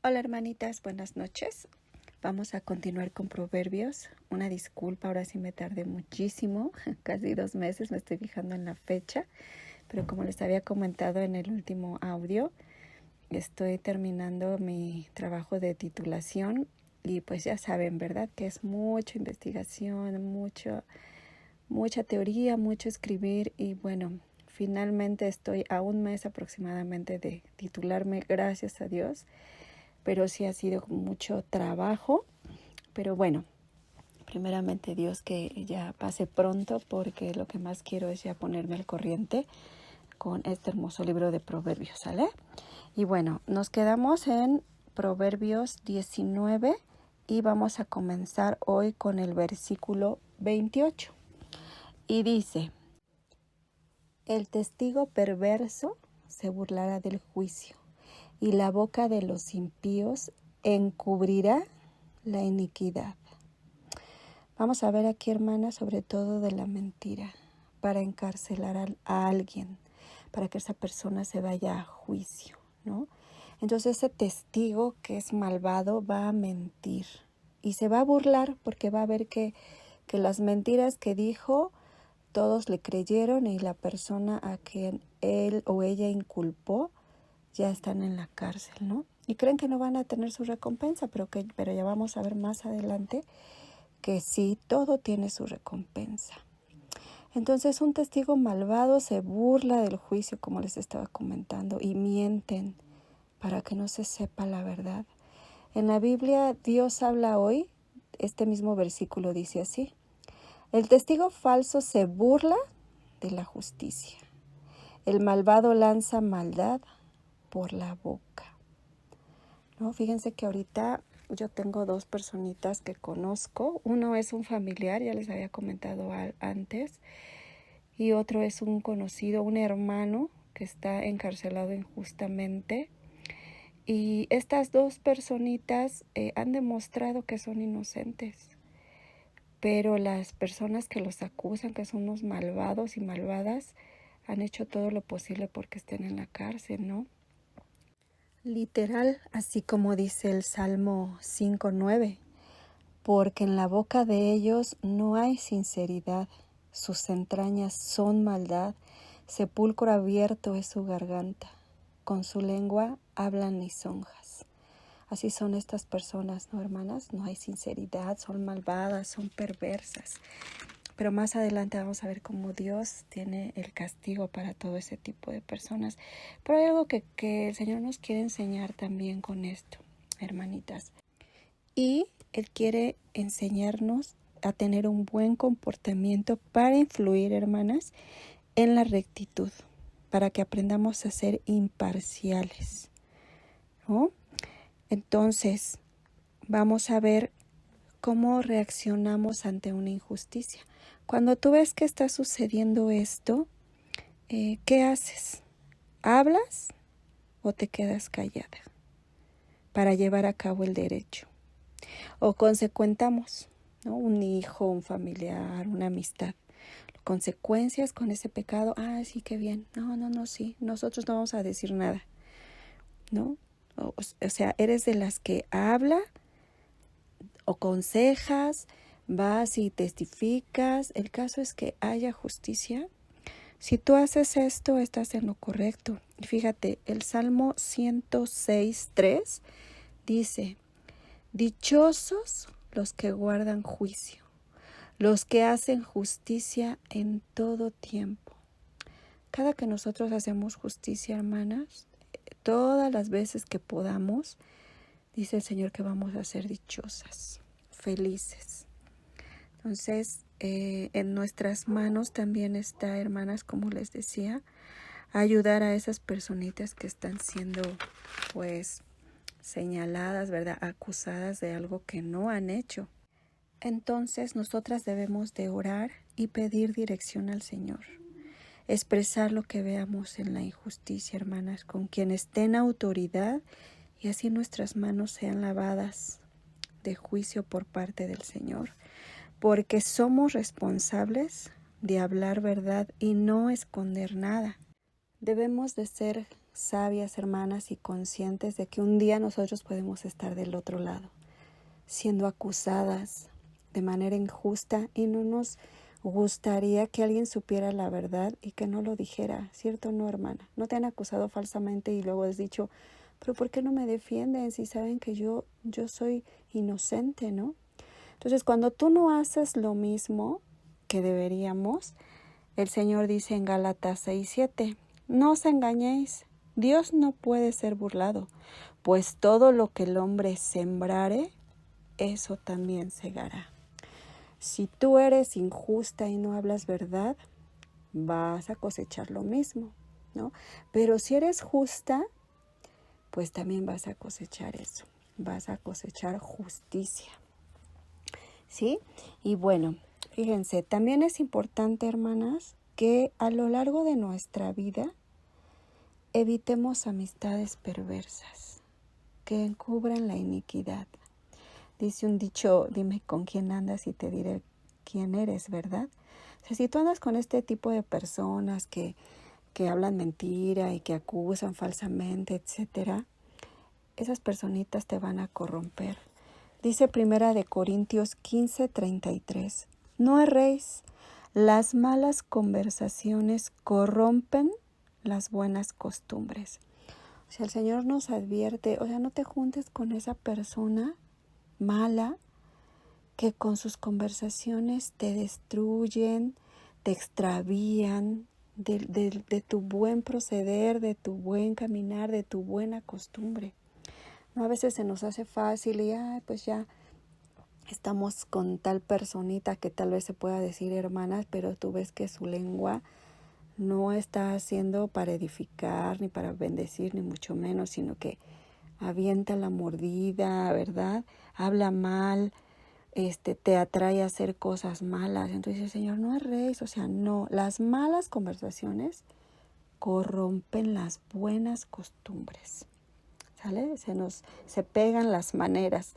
Hola hermanitas, buenas noches. Vamos a continuar con Proverbios. Una disculpa, ahora sí me tardé muchísimo, casi 2 meses, me estoy fijando en la fecha, pero como les había comentado en el último audio, estoy terminando mi trabajo de titulación y pues ya saben, ¿verdad? Que es mucha investigación, mucha teoría, mucho escribir y bueno, finalmente estoy a 1 mes aproximadamente de titularme, gracias a Dios. Pero sí ha sido mucho trabajo, pero bueno, primeramente Dios que ya pase pronto porque lo que más quiero es ya ponerme al corriente con este hermoso libro de Proverbios, ¿sale? Y bueno, nos quedamos en Proverbios 19 y vamos a comenzar hoy con el versículo 28. Y dice, el testigo perverso se burlará del juicio y la boca de los impíos encubrirá la iniquidad. Vamos a ver aquí, hermanas, sobre todo de la mentira, para encarcelar a alguien, para que esa persona se vaya a juicio, ¿no? Entonces ese testigo que es malvado va a mentir y se va a burlar porque va a ver que las mentiras que dijo todos le creyeron y la persona a quien él o ella inculpó ya están en la cárcel, ¿no? Y creen que no van a tener su recompensa, pero ya vamos a ver más adelante que sí, todo tiene su recompensa. Entonces un testigo malvado se burla del juicio, como les estaba comentando, y mienten para que no se sepa la verdad. En la Biblia Dios habla hoy, este mismo versículo dice así, el testigo falso se burla de la justicia. El malvado lanza maldad por la boca. No, fíjense que ahorita yo tengo 2 personitas que conozco. Uno es un familiar, ya les había comentado antes, y otro es un conocido, un hermano que está encarcelado injustamente. Y estas 2 personitas han demostrado que son inocentes, pero las personas que los acusan, que son unos malvados y malvadas, han hecho todo lo posible porque estén en la cárcel, ¿no? Literal, así como dice el Salmo 5:9, porque en la boca de ellos no hay sinceridad, sus entrañas son maldad, sepulcro abierto es su garganta, con su lengua hablan lisonjas. Así son estas personas, ¿no, hermanas? No hay sinceridad, son malvadas, son perversas. Pero más adelante vamos a ver cómo Dios tiene el castigo para todo ese tipo de personas. Pero hay algo que el Señor nos quiere enseñar también con esto, hermanitas. Y Él quiere enseñarnos a tener un buen comportamiento para influir, hermanas, en la rectitud, para que aprendamos a ser imparciales, ¿no? Entonces, vamos a ver cómo reaccionamos ante una injusticia. Cuando tú ves que está sucediendo esto, ¿qué haces? ¿Hablas o te quedas callada para llevar a cabo el derecho? O consecuentamos, ¿no? Un hijo, un familiar, una amistad. Consecuencias con ese pecado. Ah, sí, qué bien. No, sí. Nosotros no vamos a decir nada, ¿no? O sea, eres de las que habla o consejas, vas y testificas. El caso es que haya justicia. Si tú haces esto, estás en lo correcto. Y fíjate, el Salmo 106:3 dice, dichosos los que guardan juicio, los que hacen justicia en todo tiempo. Cada que nosotros hacemos justicia, hermanas, todas las veces que podamos, dice el Señor que vamos a ser dichosas, felices. Entonces, en nuestras manos también está, hermanas, como les decía, ayudar a esas personitas que están siendo, pues, señaladas, ¿verdad? Acusadas de algo que no han hecho. Entonces, nosotras debemos de orar y pedir dirección al Señor. Expresar lo que veamos en la injusticia, hermanas, con quien esté en autoridad y así nuestras manos sean lavadas de juicio por parte del Señor. Porque somos responsables de hablar verdad y no esconder nada. Debemos de ser sabias, hermanas, y conscientes de que un día nosotros podemos estar del otro lado, siendo acusadas de manera injusta, y no nos gustaría que alguien supiera la verdad y que no lo dijera, ¿cierto o no, hermana? No te han acusado falsamente y luego has dicho, pero ¿por qué no me defienden si saben que yo soy inocente, ¿no? Entonces, cuando tú no haces lo mismo que deberíamos, el Señor dice en Gálatas 6:7, no os engañéis, Dios no puede ser burlado, pues todo lo que el hombre sembrare, eso también segará. Si tú eres injusta y no hablas verdad, vas a cosechar lo mismo, ¿no? Pero si eres justa, pues también vas a cosechar eso, vas a cosechar justicia, ¿sí? Y bueno, fíjense, también es importante, hermanas, que a lo largo de nuestra vida evitemos amistades perversas que encubran la iniquidad. Dice un dicho, dime con quién andas y te diré quién eres, ¿verdad? O sea, si tú andas con este tipo de personas que hablan mentira y que acusan falsamente, etcétera, esas personitas te van a corromper. Dice Primera de Corintios 15:33, no erréis, las malas conversaciones corrompen las buenas costumbres. O sea, el Señor nos advierte, o sea, no te juntes con esa persona mala que con sus conversaciones te destruyen, te extravían de tu buen proceder, de tu buen caminar, de tu buena costumbre. ¿No? A veces se nos hace fácil y pues ya estamos con tal personita que tal vez se pueda decir hermana, pero tú ves que su lengua no está haciendo para edificar, ni para bendecir, ni mucho menos, sino que avienta la mordida, ¿verdad? Habla mal, te atrae a hacer cosas malas. Entonces el Señor, no erréis, o sea, no, las malas conversaciones corrompen las buenas costumbres, ¿sale? Se pegan las maneras,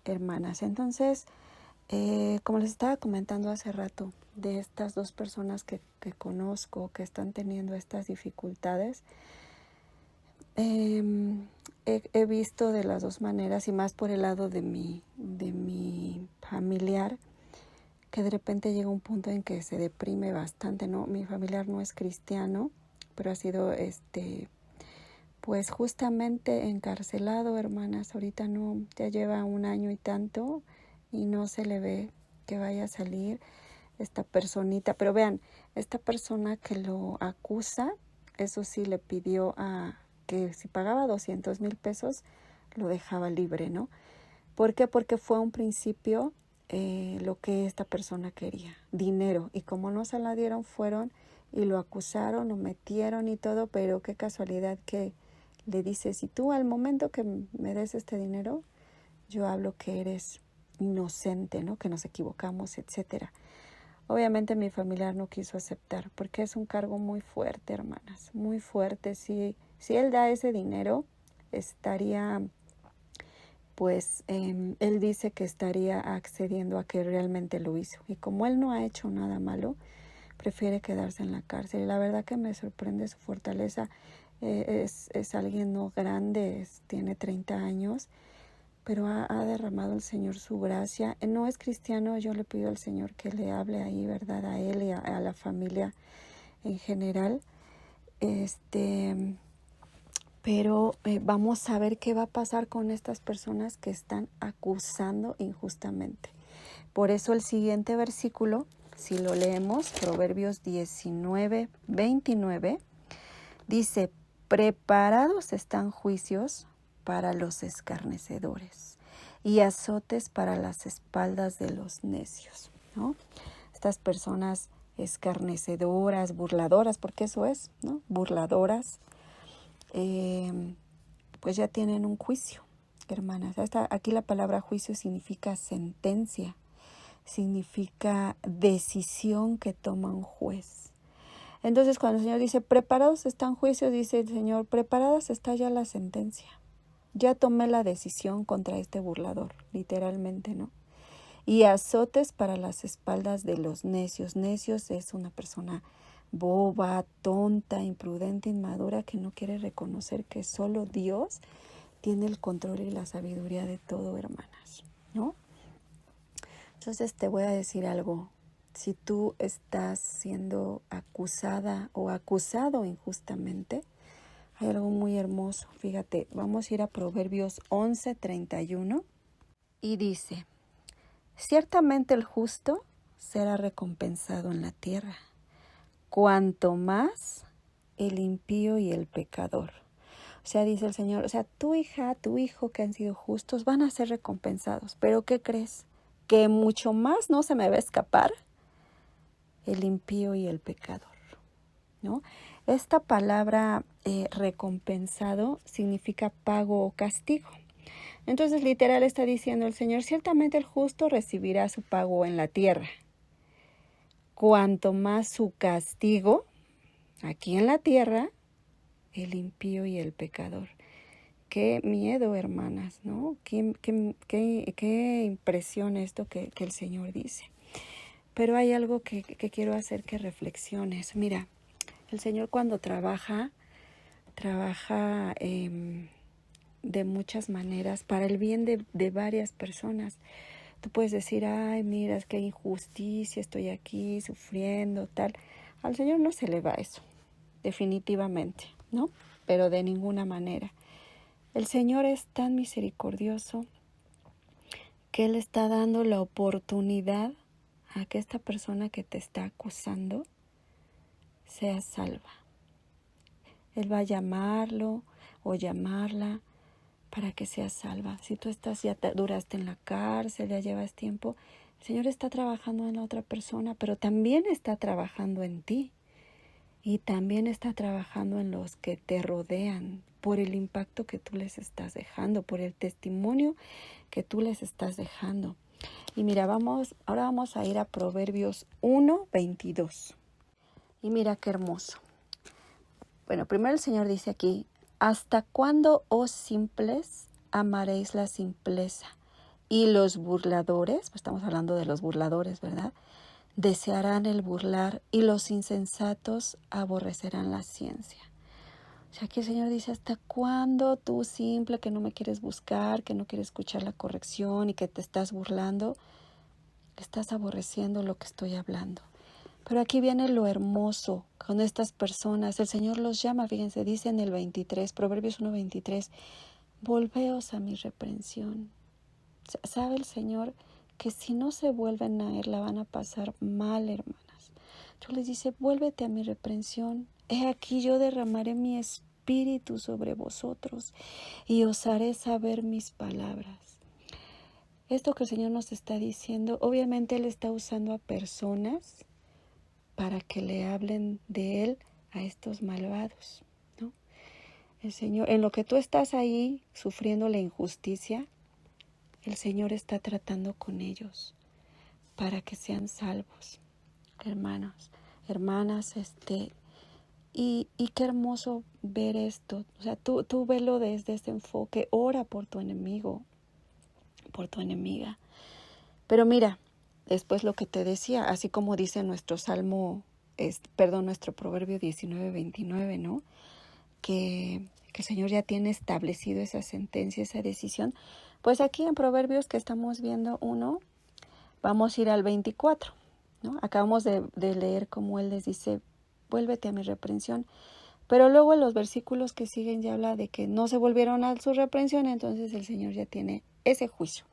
hermanas. Entonces, como les estaba comentando hace rato, de estas dos personas que conozco que están teniendo estas dificultades, he visto de las dos maneras, y más por el lado de mi familiar, que de repente llega un punto en que se deprime bastante, ¿no? Mi familiar no es cristiano, pero ha sido pues justamente encarcelado, hermanas. Ahorita no, ya lleva 1 año y tanto y no se le ve que vaya a salir esta personita. Pero vean, esta persona que lo acusa, eso sí, le pidió que si pagaba 200,000 pesos, lo dejaba libre, ¿no? ¿Por qué? Porque fue un principio lo que esta persona quería, dinero. Y como no se la dieron, fueron y lo acusaron, lo metieron y todo, pero qué casualidad que le dice, si tú al momento que me des este dinero, yo hablo que eres inocente, ¿no? Que nos equivocamos, etcétera. Obviamente mi familiar no quiso aceptar, porque es un cargo muy fuerte, hermanas, muy fuerte. Si él da ese dinero, estaría, pues, él dice que estaría accediendo a que realmente lo hizo. Y como él no ha hecho nada malo, prefiere quedarse en la cárcel. Y la verdad que me sorprende su fortaleza. Es alguien no grande, tiene 30 años, pero ha derramado el Señor su gracia. No es cristiano, yo le pido al Señor que le hable ahí, ¿verdad? A él y a la familia en general. Pero vamos a ver qué va a pasar con estas personas que están acusando injustamente. Por eso el siguiente versículo, si lo leemos, Proverbios 19:29, dice, preparados están juicios para los escarnecedores y azotes para las espaldas de los necios, ¿no? Estas personas escarnecedoras, burladoras, porque eso es, ¿no? Burladoras, pues ya tienen un juicio, hermanas. Aquí la palabra juicio significa sentencia, significa decisión que toma un juez. Entonces, cuando el Señor dice, preparados están juicios, dice el Señor, preparadas está ya la sentencia. Ya tomé la decisión contra este burlador, literalmente, ¿no? Y azotes para las espaldas de los necios. Necios es una persona boba, tonta, imprudente, inmadura, que no quiere reconocer que solo Dios tiene el control y la sabiduría de todo, hermanas, ¿no? Entonces te voy a decir algo. Si tú estás siendo acusada o acusado injustamente, hay algo muy hermoso. Fíjate, vamos a ir a Proverbios 11:31 y dice: ciertamente el justo será recompensado en la tierra, cuanto más el impío y el pecador. O sea, dice el Señor, o sea, tu hija, tu hijo que han sido justos van a ser recompensados. ¿Pero qué crees? Que mucho más no se me va a escapar el impío y el pecador, ¿no? Esta palabra recompensado significa pago o castigo. Entonces, literal está diciendo el Señor, ciertamente el justo recibirá su pago en la tierra. Cuanto más su castigo, aquí en la tierra, el impío y el pecador. Qué miedo, hermanas, ¿no? Qué impresión esto que el Señor dice. Pero hay algo que quiero hacer que reflexiones. Mira, el Señor cuando trabaja de muchas maneras para el bien de varias personas. Tú puedes decir, ay, mira, es que hay injusticia, estoy aquí sufriendo, tal. Al Señor no se le va eso, definitivamente, ¿no? Pero de ninguna manera. El Señor es tan misericordioso que Él está dando la oportunidad a que esta persona que te está acusando sea salva. Él va a llamarlo o llamarla para que sea salva. Si tú ya duraste en la cárcel, ya llevas tiempo, el Señor está trabajando en la otra persona, pero también está trabajando en ti. Y también está trabajando en los que te rodean por el impacto que tú les estás dejando, por el testimonio que tú les estás dejando. Y mira, ahora vamos a ir a Proverbios 1:22. Y mira qué hermoso. Bueno, primero el Señor dice aquí, ¿hasta cuándo, oh simples, amaréis la simpleza? Y los burladores, pues estamos hablando de los burladores, ¿verdad? Desearán el burlar y los insensatos aborrecerán la ciencia. O sea, aquí el Señor dice, ¿hasta cuándo tú simple que no me quieres buscar, que no quieres escuchar la corrección y que te estás burlando, estás aborreciendo lo que estoy hablando? Pero aquí viene lo hermoso con estas personas. El Señor los llama, fíjense, dice en el 23, Proverbios 1:23, volveos a mi reprensión. ¿Sabe el Señor que si no se vuelven a Él la van a pasar mal, hermanas? Yo les dice, vuélvete a mi reprensión. He aquí yo derramaré mi espíritu sobre vosotros y os haré saber mis palabras. Esto que el Señor nos está diciendo, obviamente Él está usando a personas para que le hablen de Él a estos malvados, ¿no? El Señor, en lo que tú estás ahí sufriendo la injusticia, el Señor está tratando con ellos para que sean salvos, hermanos, hermanas, y qué hermoso ver esto. O sea, tú velo desde este enfoque, ora por tu enemigo, por tu enemiga. Pero mira, después lo que te decía, así como dice nuestro nuestro Proverbio 19:29, ¿no? Que el Señor ya tiene establecido esa sentencia, esa decisión. Pues aquí en Proverbios que estamos viendo vamos a ir al 24, ¿no? Acabamos de leer cómo Él les dice, vuélvete a mi reprensión. Pero luego en los versículos que siguen ya habla de que no se volvieron a su reprensión, entonces el Señor ya tiene ese juicio.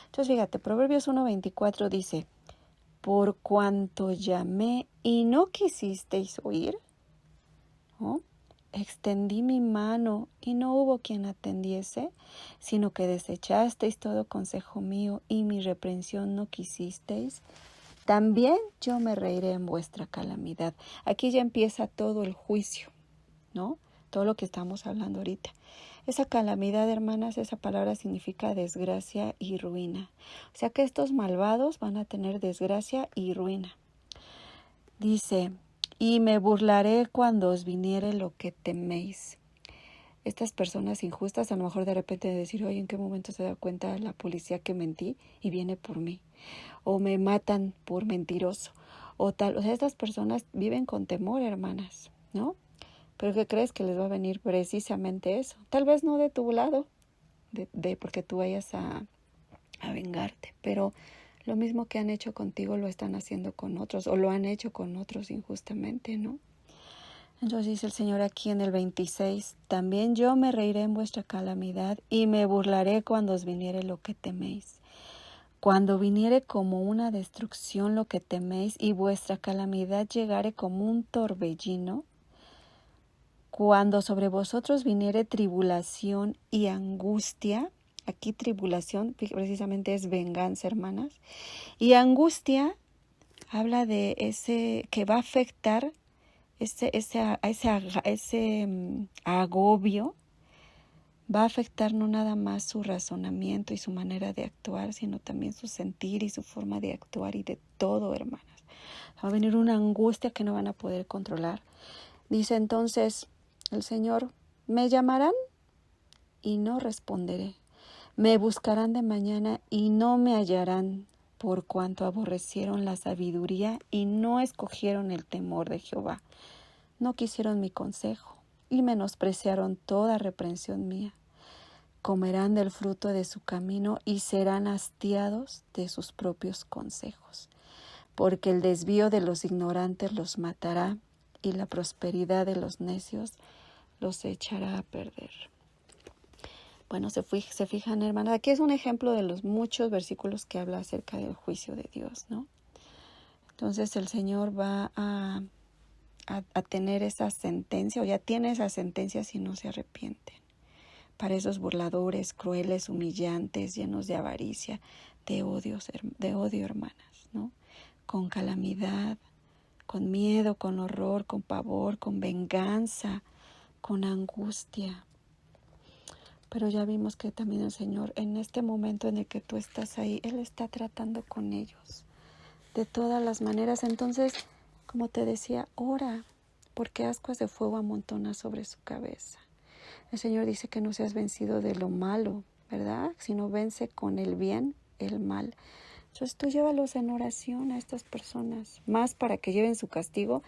Entonces fíjate, Proverbios 1:24 dice, por cuanto llamé y no quisisteis oír, ¿no? Extendí mi mano y no hubo quien atendiese, sino que desechasteis todo consejo mío y mi reprensión no quisisteis. También yo me reiré en vuestra calamidad. Aquí ya empieza todo el juicio, ¿no? Todo lo que estamos hablando ahorita. Esa calamidad, hermanas, esa palabra significa desgracia y ruina. O sea que estos malvados van a tener desgracia y ruina. Dice, y me burlaré cuando os viniere lo que teméis. Estas personas injustas a lo mejor de repente decir, oye, ¿en qué momento se da cuenta la policía que mentí y viene por mí? O me matan por mentiroso. o sea, estas personas viven con temor, hermanas, ¿no? Pero ¿qué crees? Que les va a venir precisamente eso. Tal vez no de tu lado, de porque tú vayas a vengarte, pero lo mismo que han hecho contigo lo están haciendo con otros, o lo han hecho con otros injustamente, ¿no? Entonces dice el Señor aquí en el 26, también yo me reiré en vuestra calamidad y me burlaré cuando os viniere lo que teméis. Cuando viniere como una destrucción lo que teméis y vuestra calamidad llegare como un torbellino, cuando sobre vosotros viniere tribulación y angustia, aquí tribulación precisamente es venganza, hermanas, y angustia habla de ese que va a afectar ese agobio, va a afectar no nada más su razonamiento y su manera de actuar, sino también su sentir y su forma de actuar y de todo, hermanas. Va a venir una angustia que no van a poder controlar. Dice entonces el Señor, me llamarán y no responderé. Me buscarán de mañana y no me hallarán, por cuanto aborrecieron la sabiduría y no escogieron el temor de Jehová. No quisieron mi consejo y menospreciaron toda reprensión mía. Comerán del fruto de su camino y serán hastiados de sus propios consejos, porque el desvío de los ignorantes los matará y la prosperidad de los necios los echará a perder. Bueno, se fijan, hermanas, aquí es un ejemplo de los muchos versículos que habla acerca del juicio de Dios, ¿no? Entonces el Señor va a tener esa sentencia, o ya tiene esa sentencia si no se arrepienten. Para esos burladores, crueles, humillantes, llenos de avaricia, de odio, hermanas, ¿no? Con calamidad, con miedo, con horror, con pavor, con venganza, con angustia. Pero ya vimos que también el Señor, en este momento en el que tú estás ahí, Él está tratando con ellos de todas las maneras. Entonces, como te decía, ora, porque ascuas de fuego amontona sobre su cabeza. El Señor dice que no seas vencido de lo malo, ¿verdad? Sino vence con el bien el mal. Entonces tú llévalos en oración a estas personas, más para que lleven su castigo.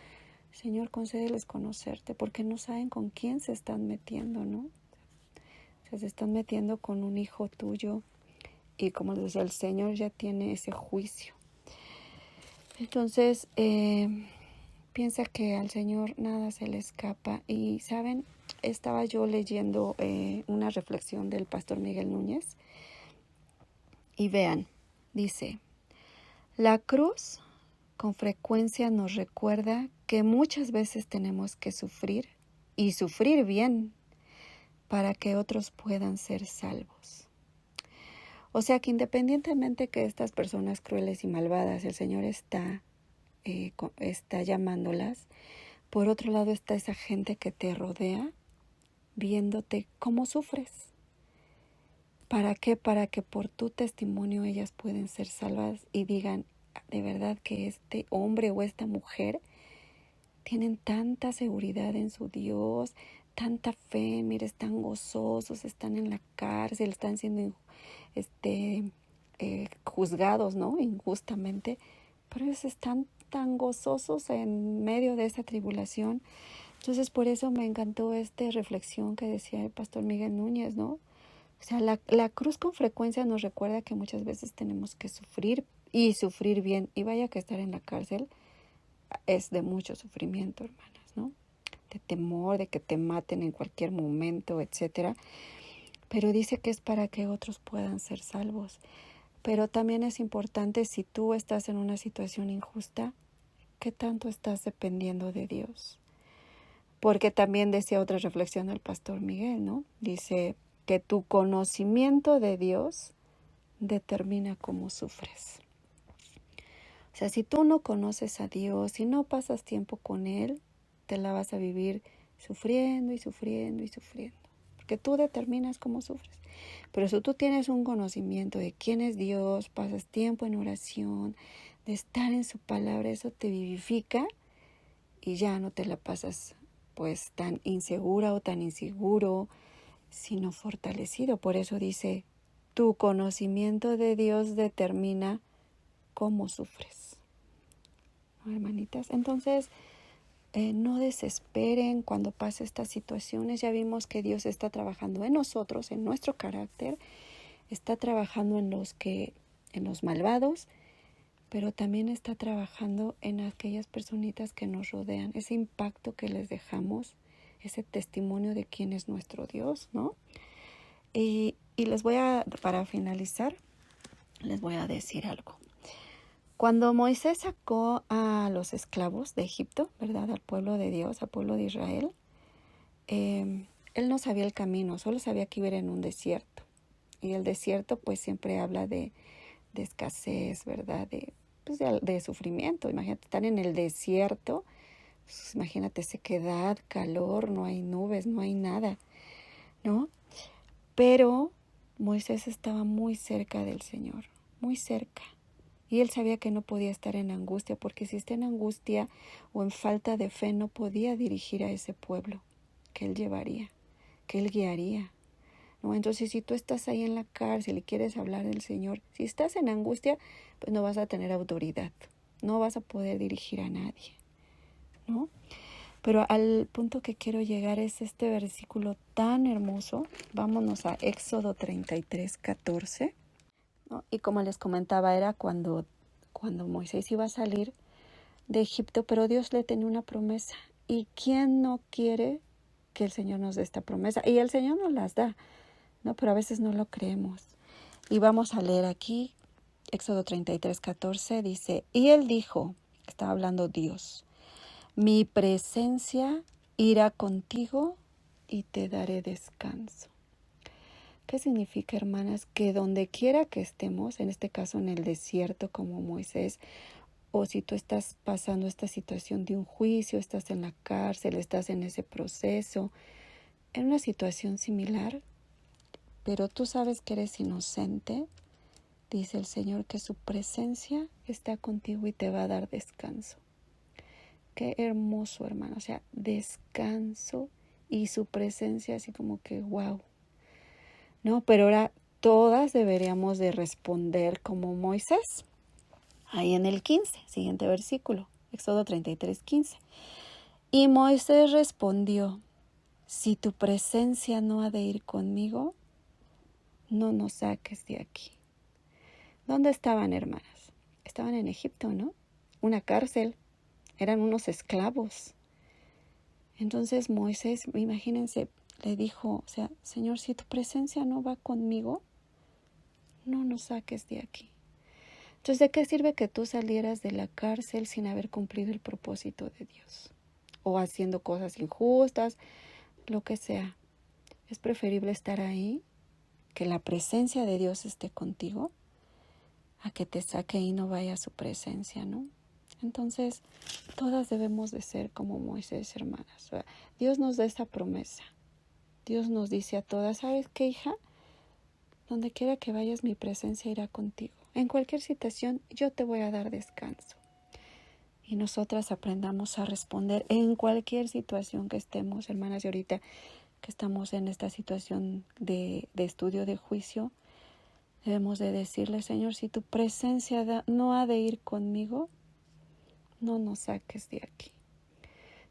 Señor, concédeles conocerte, porque no saben con quién se están metiendo, ¿no? O sea, se están metiendo con un hijo tuyo y como les decía, el Señor ya tiene ese juicio. Entonces, piensa que al Señor nada se le escapa. Y, ¿saben? Estaba yo leyendo una reflexión del pastor Miguel Núñez. Y vean, dice, la cruz con frecuencia nos recuerda que muchas veces tenemos que sufrir y sufrir bien para que otros puedan ser salvos. O sea que independientemente que estas personas crueles y malvadas, el Señor está llamándolas, por otro lado está esa gente que te rodea viéndote cómo sufres. ¿Para qué? Para que por tu testimonio ellas pueden ser salvadas y digan de verdad que este hombre o esta mujer tienen tanta seguridad en su Dios, tanta fe, mire, están gozosos, están en la cárcel, están siendo juzgados, ¿no? Injustamente, pero ellos están tan gozosos en medio de esa tribulación. Entonces, por eso me encantó esta reflexión que decía el pastor Miguel Núñez, ¿no? O sea, la cruz con frecuencia nos recuerda que muchas veces tenemos que sufrir y sufrir bien. Y vaya que estar en la cárcel es de mucho sufrimiento, hermanas, ¿no? De temor, de que te maten en cualquier momento, etcétera. Pero dice que es para que otros puedan ser salvos. Pero también es importante, si tú estás en una situación injusta, ¿qué tanto estás dependiendo de Dios? Porque también decía otra reflexión del pastor Miguel, ¿no? Dice que tu conocimiento de Dios determina cómo sufres. O sea, si tú no conoces a Dios, si no pasas tiempo con Él, te la vas a vivir sufriendo y sufriendo y sufriendo. Porque tú determinas cómo sufres. Pero si tú tienes un conocimiento de quién es Dios, pasas tiempo en oración, de estar en su palabra, eso te vivifica y ya no te la pasas pues tan insegura o tan inseguro, sino fortalecido. Por eso dice, tu conocimiento de Dios determina cómo sufres. ¿no, hermanitas? Entonces, no desesperen cuando pase estas situaciones. Ya vimos que Dios está trabajando en nosotros, en nuestro carácter, está trabajando en los malvados, pero también está trabajando en aquellas personitas que nos rodean, ese impacto que les dejamos, ese testimonio de quién es nuestro Dios, ¿no? Y para finalizar, les voy a decir algo. Cuando Moisés sacó a los esclavos de Egipto, ¿verdad? Al pueblo de Dios, al pueblo de Israel, él no sabía el camino, solo sabía que iba en un desierto. Y el desierto pues siempre habla de escasez, ¿verdad? De sufrimiento. Imagínate, estar en el desierto, pues, imagínate sequedad, calor, no hay nubes, no hay nada, ¿no? Pero Moisés estaba muy cerca del Señor, muy cerca. Y él sabía que no podía estar en angustia, porque si está en angustia o en falta de fe, no podía dirigir a ese pueblo que él llevaría, que él guiaría, ¿no? Entonces, si tú estás ahí en la cárcel y quieres hablar del Señor, si estás en angustia, pues no vas a tener autoridad, no vas a poder dirigir a nadie, ¿no? Pero al punto que quiero llegar es este versículo tan hermoso. Vámonos a Éxodo 33:14, ¿no? Y como les comentaba, era cuando Moisés iba a salir de Egipto, pero Dios le tenía una promesa. ¿Y quién no quiere que el Señor nos dé esta promesa? Y el Señor nos las da, ¿no? Pero a veces no lo creemos. Y vamos a leer aquí, Éxodo 33:14, dice, y él dijo, estaba hablando Dios, mi presencia irá contigo y te daré descanso. ¿Qué significa, hermanas? Que donde quiera que estemos, en este caso en el desierto como Moisés, o si tú estás pasando esta situación de un juicio, estás en la cárcel, estás en ese proceso, en una situación similar, pero tú sabes que eres inocente, dice el Señor que su presencia está contigo y te va a dar descanso. Qué hermoso, hermano, o sea, descanso y su presencia así como que wow. No, pero ahora todas deberíamos de responder como Moisés. Ahí en el 15, siguiente versículo, Éxodo 33:15. Y Moisés respondió, si tu presencia no ha de ir conmigo, no nos saques de aquí. ¿Dónde estaban, hermanas? Estaban en Egipto, ¿no? Una cárcel, eran unos esclavos. Entonces Moisés, imagínense, le dijo, o sea, Señor, si tu presencia no va conmigo, no nos saques de aquí. Entonces, ¿de qué sirve que tú salieras de la cárcel sin haber cumplido el propósito de Dios? O haciendo cosas injustas, lo que sea. Es preferible estar ahí, que la presencia de Dios esté contigo, a que te saque y no vaya a su presencia, ¿no? Entonces, todas debemos de ser como Moisés, hermanas. O sea, Dios nos da esa promesa. Dios nos dice a todas, ¿sabes qué, hija? Donde quiera que vayas, mi presencia irá contigo. En cualquier situación, yo te voy a dar descanso. Y nosotras aprendamos a responder en cualquier situación que estemos, hermanas, y ahorita que estamos en esta situación de estudio de juicio, debemos de decirle, Señor, si tu presencia no ha de ir conmigo, no nos saques de aquí.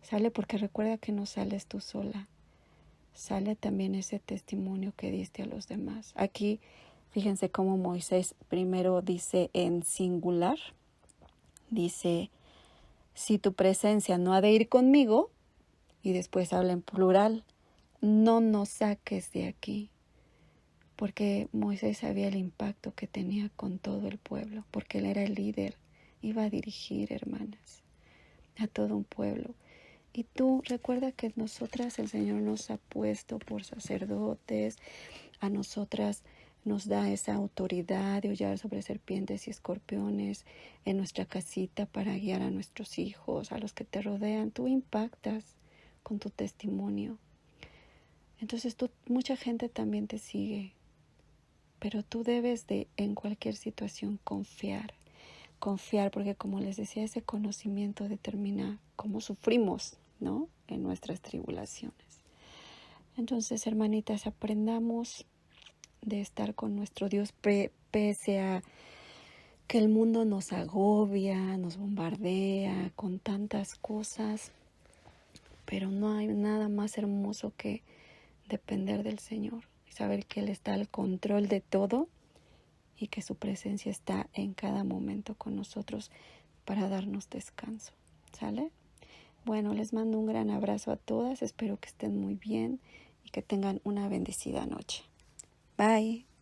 Sale, porque recuerda que no sales tú sola. Sale también ese testimonio que diste a los demás. Aquí, fíjense cómo Moisés primero dice en singular, dice, si tu presencia no ha de ir conmigo, y después habla en plural, no nos saques de aquí. Porque Moisés sabía el impacto que tenía con todo el pueblo, porque él era el líder, iba a dirigir, hermanas, a todo un pueblo. Y tú recuerda que nosotras el Señor nos ha puesto por sacerdotes, a nosotras nos da esa autoridad de hollar sobre serpientes y escorpiones en nuestra casita para guiar a nuestros hijos, a los que te rodean. Tú impactas con tu testimonio. Entonces mucha gente también te sigue, pero tú debes de en cualquier situación confiar, porque como les decía, ese conocimiento determina cómo sufrimos, ¿no? En nuestras tribulaciones. Entonces, hermanitas, aprendamos de estar con nuestro Dios pese a que el mundo nos agobia, nos bombardea con tantas cosas, pero no hay nada más hermoso que depender del Señor y saber que Él está al control de todo y que su presencia está en cada momento con nosotros para darnos descanso. ¿Sale? Bueno, les mando un gran abrazo a todas, espero que estén muy bien y que tengan una bendecida noche. Bye.